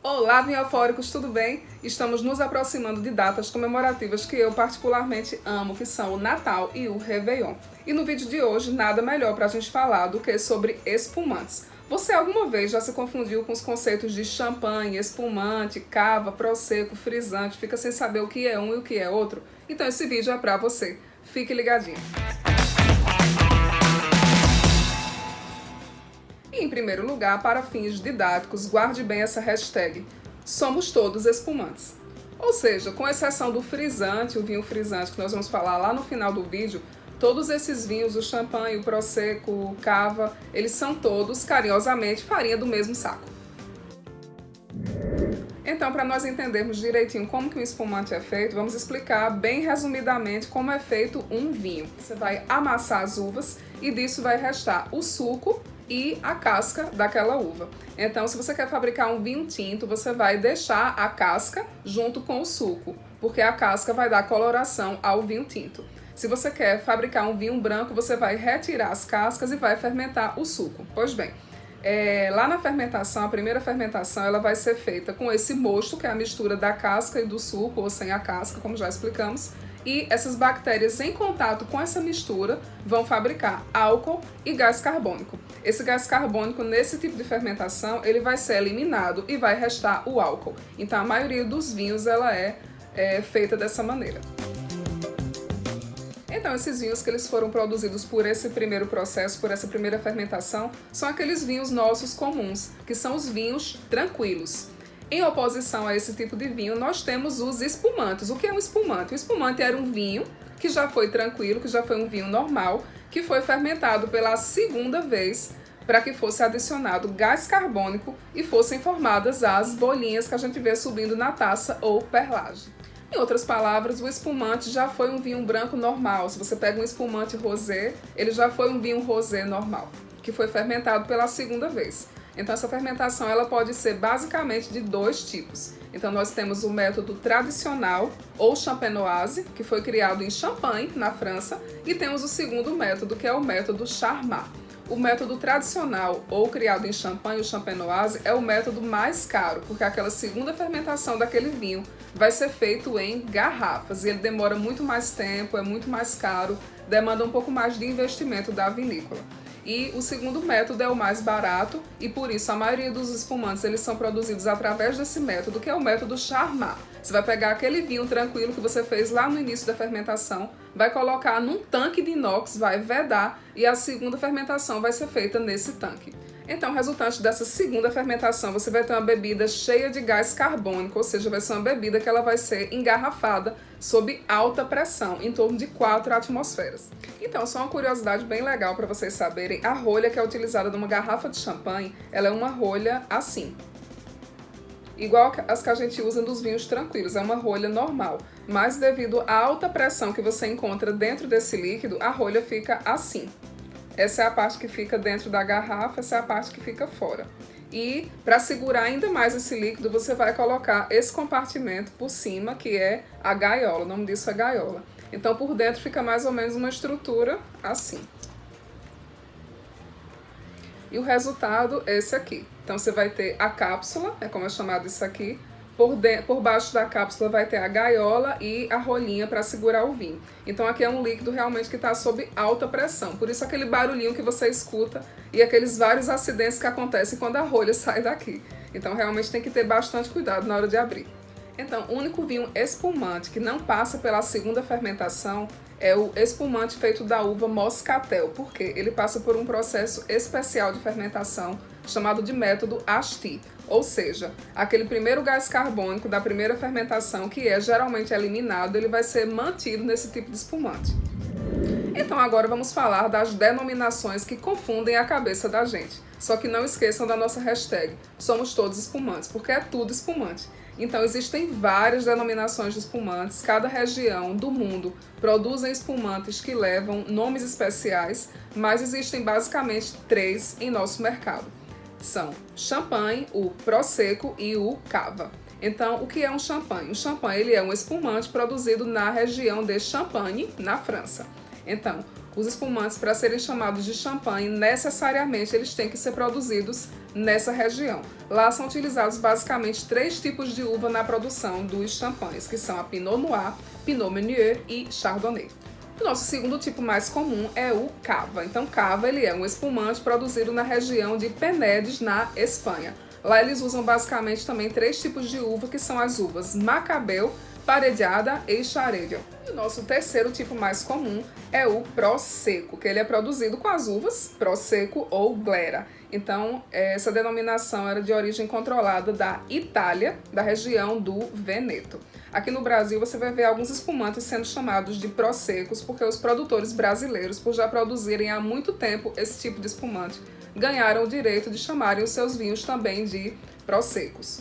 Olá, vinhofóricos, tudo bem? Estamos nos aproximando de datas comemorativas que eu particularmente amo, que são o Natal e o Réveillon. E no vídeo de hoje, nada melhor para a gente falar do que sobre espumantes. Você alguma vez já se confundiu com os conceitos de champanhe, espumante, cava, prosecco, frisante, fica sem saber o que é um e o que é outro? Então esse vídeo é para você. Fique ligadinho. E, em primeiro lugar, para fins didáticos, guarde bem essa hashtag. Somos todos espumantes. Ou seja, com exceção do frisante, o vinho frisante que nós vamos falar lá no final do vídeo, todos esses vinhos, o champanhe, o prosecco, o cava, eles são todos, carinhosamente, farinha do mesmo saco. Então, para nós entendermos direitinho como que um espumante é feito, vamos explicar bem resumidamente como é feito um vinho. Você vai amassar as uvas e disso vai restar o suco e a casca daquela uva. Então, se você quer fabricar um vinho tinto, você vai deixar a casca junto com o suco, porque a casca vai dar coloração ao vinho tinto. Se você quer fabricar um vinho branco, você vai retirar as cascas e vai fermentar o suco. Pois bem, lá na fermentação, a primeira fermentação, ela vai ser feita com esse mosto, que é a mistura da casca e do suco, ou sem a casca, como já explicamos. E essas bactérias em contato com essa mistura vão fabricar álcool e gás carbônico. Esse gás carbônico, nesse tipo de fermentação, ele vai ser eliminado e vai restar o álcool. Então, a maioria dos vinhos ela é feita dessa maneira. Então, esses vinhos que eles foram produzidos por esse primeiro processo, por essa primeira fermentação, são aqueles vinhos nossos comuns, que são os vinhos tranquilos. Em oposição a esse tipo de vinho, nós temos os espumantes. O que é um espumante? O espumante era um vinho que já foi tranquilo, que já foi um vinho normal, que foi fermentado pela segunda vez para que fosse adicionado gás carbônico e fossem formadas as bolinhas que a gente vê subindo na taça ou perlage. Em outras palavras, o espumante já foi um vinho branco normal. Se você pega um espumante rosé, ele já foi um vinho rosé normal, que foi fermentado pela segunda vez. Então, essa fermentação ela pode ser basicamente de dois tipos. Então, nós temos o método tradicional, ou champenoise, que foi criado em Champagne, na França, e temos o segundo método, que é o método Charmat. O método tradicional, ou criado em Champagne, o champenoise, é o método mais caro, porque aquela segunda fermentação daquele vinho vai ser feito em garrafas, e ele demora muito mais tempo, é muito mais caro, demanda um pouco mais de investimento da vinícola. E o segundo método é o mais barato e por isso a maioria dos espumantes eles são produzidos através desse método, que é o método Charmat. Você vai pegar aquele vinho tranquilo que você fez lá no início da fermentação, vai colocar num tanque de inox, vai vedar e a segunda fermentação vai ser feita nesse tanque. Então, resultante dessa segunda fermentação, você vai ter uma bebida cheia de gás carbônico, ou seja, vai ser uma bebida que ela vai ser engarrafada sob alta pressão, em torno de 4 atmosferas. Então, só uma curiosidade bem legal para vocês saberem, a rolha que é utilizada numa garrafa de champanhe, ela é uma rolha assim, igual as que a gente usa nos vinhos tranquilos, é uma rolha normal, mas devido à alta pressão que você encontra dentro desse líquido, a rolha fica assim. Essa é a parte que fica dentro da garrafa, essa é a parte que fica fora. E para segurar ainda mais esse líquido, você vai colocar esse compartimento por cima, que é a gaiola, o nome disso é gaiola. Então por dentro fica mais ou menos uma estrutura assim. E o resultado é esse aqui. Então você vai ter a cápsula, é como é chamado isso aqui. Por baixo da cápsula vai ter a gaiola e a rolinha para segurar o vinho. Então aqui é um líquido realmente que está sob alta pressão. Por isso aquele barulhinho que você escuta e aqueles vários acidentes que acontecem quando a rolha sai daqui. Então realmente tem que ter bastante cuidado na hora de abrir. Então, o único vinho espumante que não passa pela segunda fermentação é o espumante feito da uva moscatel, porque ele passa por um processo especial de fermentação chamado de método Asti, ou seja, aquele primeiro gás carbônico da primeira fermentação que é geralmente eliminado, ele vai ser mantido nesse tipo de espumante. Então agora vamos falar das denominações que confundem a cabeça da gente. Só que não esqueçam da nossa hashtag, somos todos espumantes, porque é tudo espumante. Então existem várias denominações de espumantes, cada região do mundo produzem espumantes que levam nomes especiais, mas existem basicamente 3 em nosso mercado. São champanhe, o prosecco e o cava. Então, o que é um champanhe? O champanhe ele é um espumante produzido na região de Champagne, na França. Então, Os espumantes, para serem chamados de champanhe, necessariamente eles têm que ser produzidos nessa região. Lá são utilizados basicamente 3 tipos de uva na produção dos champanhes, que são a Pinot Noir, Pinot Meunier e Chardonnay. O nosso segundo tipo mais comum é o cava. Então, cava ele é um espumante produzido na região de Penedès, na Espanha. Lá eles usam basicamente também 3 tipos de uva, que são as uvas Macabeu, Parellada e Xarel·lo. E o nosso terceiro tipo mais comum é o Prosecco, que ele é produzido com as uvas Prosecco ou Glera. Então, essa denominação era de origem controlada da Itália, da região do Vêneto. Aqui no Brasil você vai ver alguns espumantes sendo chamados de Proseccos, porque os produtores brasileiros, por já produzirem há muito tempo esse tipo de espumante, ganharam o direito de chamarem os seus vinhos também de Proseccos.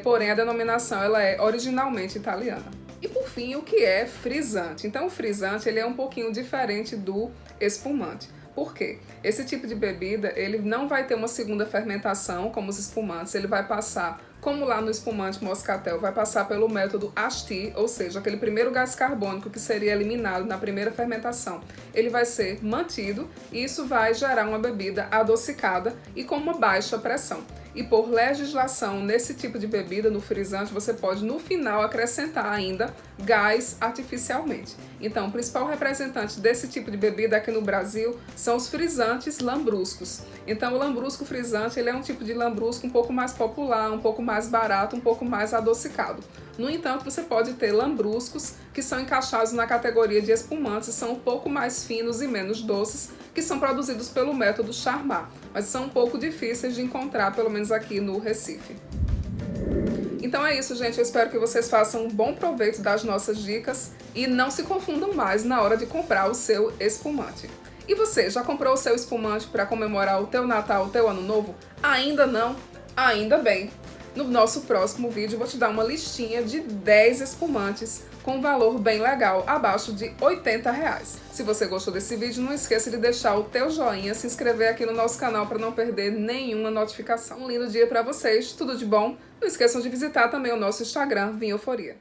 Porém, a denominação ela é originalmente italiana. E por fim, o que é frisante? Então, o frisante ele é um pouquinho diferente do espumante. Por quê? Esse tipo de bebida ele não vai ter uma segunda fermentação, como os espumantes, ele vai passar, como lá no espumante moscatel, vai passar pelo método Asti, ou seja, aquele primeiro gás carbônico que seria eliminado na primeira fermentação, ele vai ser mantido e isso vai gerar uma bebida adocicada e com uma baixa pressão. E por legislação, nesse tipo de bebida, no frisante, você pode no final acrescentar ainda gás artificialmente. Então, o principal representante desse tipo de bebida aqui no Brasil são os frisantes lambruscos. Então, o lambrusco frisante ele é um tipo de lambrusco um pouco mais popular, um pouco mais barato, um pouco mais adocicado. No entanto, você pode ter lambruscos que são encaixados na categoria de espumantes e são um pouco mais finos e menos doces, que são produzidos pelo método Charmat, mas são um pouco difíceis de encontrar, pelo menos aqui no Recife. Então é isso, gente. Eu espero que vocês façam um bom proveito das nossas dicas e não se confundam mais na hora de comprar o seu espumante. E você, já comprou o seu espumante para comemorar o teu Natal, o teu Ano Novo? Ainda não? Ainda bem! No nosso próximo vídeo eu vou te dar uma listinha de 10 espumantes com um valor bem legal, abaixo de R$80. Se você gostou desse vídeo, não esqueça de deixar o teu joinha, se inscrever aqui no nosso canal para não perder nenhuma notificação. Um lindo dia para vocês, tudo de bom. Não esqueçam de visitar também o nosso Instagram, Vinhoforia.